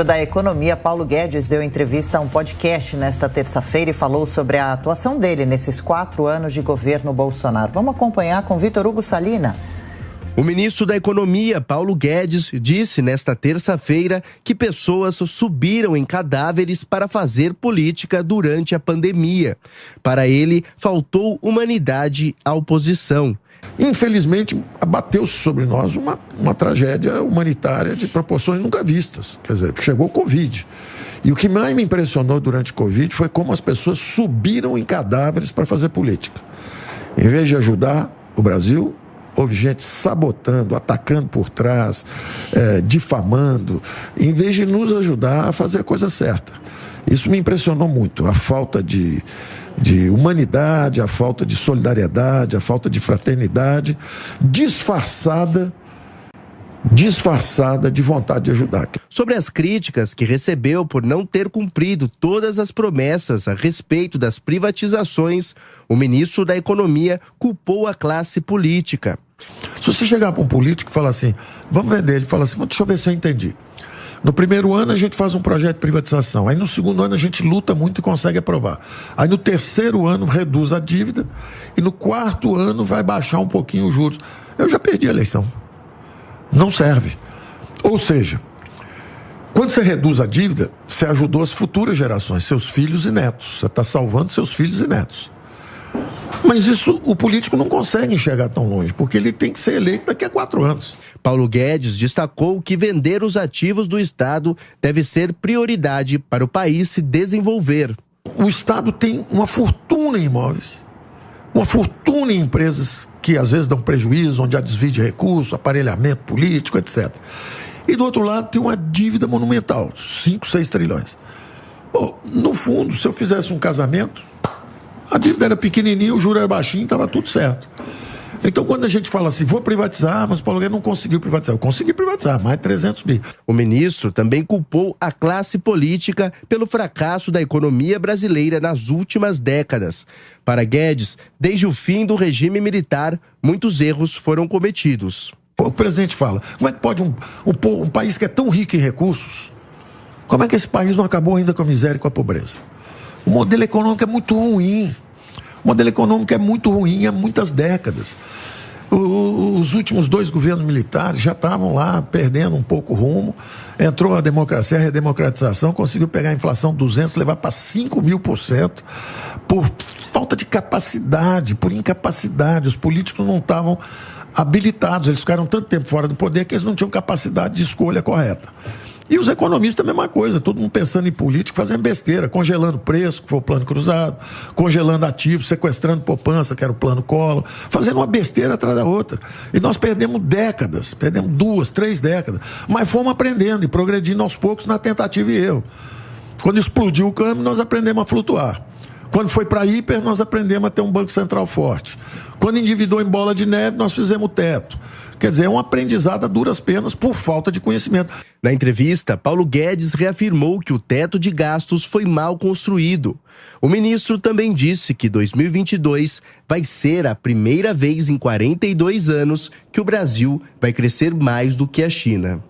Da Economia, Paulo Guedes, deu entrevista a um podcast nesta terça-feira e falou sobre a atuação dele nesses 4 anos de governo Bolsonaro. Vamos acompanhar com Vitor Hugo Salina. O ministro da Economia, Paulo Guedes, disse nesta terça-feira que pessoas subiram em cadáveres para fazer política durante a pandemia. Para ele, faltou humanidade à oposição. Infelizmente, abateu-se sobre nós uma tragédia humanitária de proporções nunca vistas. Quer dizer, chegou o Covid. E o que mais me impressionou durante o Covid foi como as pessoas subiram em cadáveres para fazer política. Em vez de ajudar o Brasil, houve gente sabotando, atacando por trás, difamando, em vez de nos ajudar a fazer a coisa certa. Isso me impressionou muito, a falta de humanidade, a falta de solidariedade, a falta de fraternidade, disfarçada de vontade de ajudar. Sobre as críticas que recebeu por não ter cumprido todas as promessas a respeito das privatizações, o ministro da Economia culpou a classe política. Se você chegar para um político e falar assim, vamos vender, ele fala assim, deixa eu ver se eu entendi. No primeiro ano a gente faz um projeto de privatização, aí no segundo ano a gente luta muito e consegue aprovar. Aí no terceiro ano reduz a dívida e no quarto ano vai baixar um pouquinho os juros. Eu já perdi a eleição. Não serve. Ou seja, quando você reduz a dívida, você ajudou as futuras gerações, seus filhos e netos. Você está salvando seus filhos e netos. Mas isso o político não consegue enxergar tão longe, porque ele tem que ser eleito daqui a 4 anos. Paulo Guedes destacou que vender os ativos do Estado deve ser prioridade para o país se desenvolver. O Estado tem uma fortuna em imóveis, uma fortuna em empresas que às vezes dão prejuízo, onde há desvio de recursos, aparelhamento político, etc. E do outro lado tem uma dívida monumental, 5, 6 trilhões. Bom, no fundo, se eu fizesse um casamento, a dívida era pequenininha, o juro era baixinho, estava tudo certo. Então, quando a gente fala assim, vou privatizar, mas o Paulo Guedes não conseguiu privatizar. Eu consegui privatizar, mais de 300 bi. O ministro também culpou a classe política pelo fracasso da economia brasileira nas últimas décadas. Para Guedes, desde o fim do regime militar, muitos erros foram cometidos. O presidente fala, como é que pode um país que é tão rico em recursos, como é que esse país não acabou ainda com a miséria e com a pobreza? O modelo econômico é muito ruim. O modelo econômico é muito ruim há muitas décadas. Os últimos 2 governos militares já estavam lá perdendo um pouco o rumo. Entrou a democracia, a redemocratização, conseguiu pegar a inflação 200, levar para 5.000% por falta de capacidade, por incapacidade. Os políticos não estavam habilitados, eles ficaram tanto tempo fora do poder que eles não tinham capacidade de escolha correta. E os economistas, a mesma coisa, todo mundo pensando em política, fazendo besteira, congelando preço, que foi o plano cruzado, congelando ativos, sequestrando poupança, que era o plano Collor, fazendo uma besteira atrás da outra. E nós perdemos décadas, perdemos 2, 3 décadas, mas fomos aprendendo e progredindo aos poucos na tentativa e erro. Quando explodiu o câmbio, nós aprendemos a flutuar. Quando foi para hiper, nós aprendemos a ter um banco central forte. Quando endividou em bola de neve, nós fizemos o teto. Quer dizer, é um aprendizado a duras penas por falta de conhecimento. Na entrevista, Paulo Guedes reafirmou que o teto de gastos foi mal construído. O ministro também disse que 2022 vai ser a primeira vez em 42 anos que o Brasil vai crescer mais do que a China.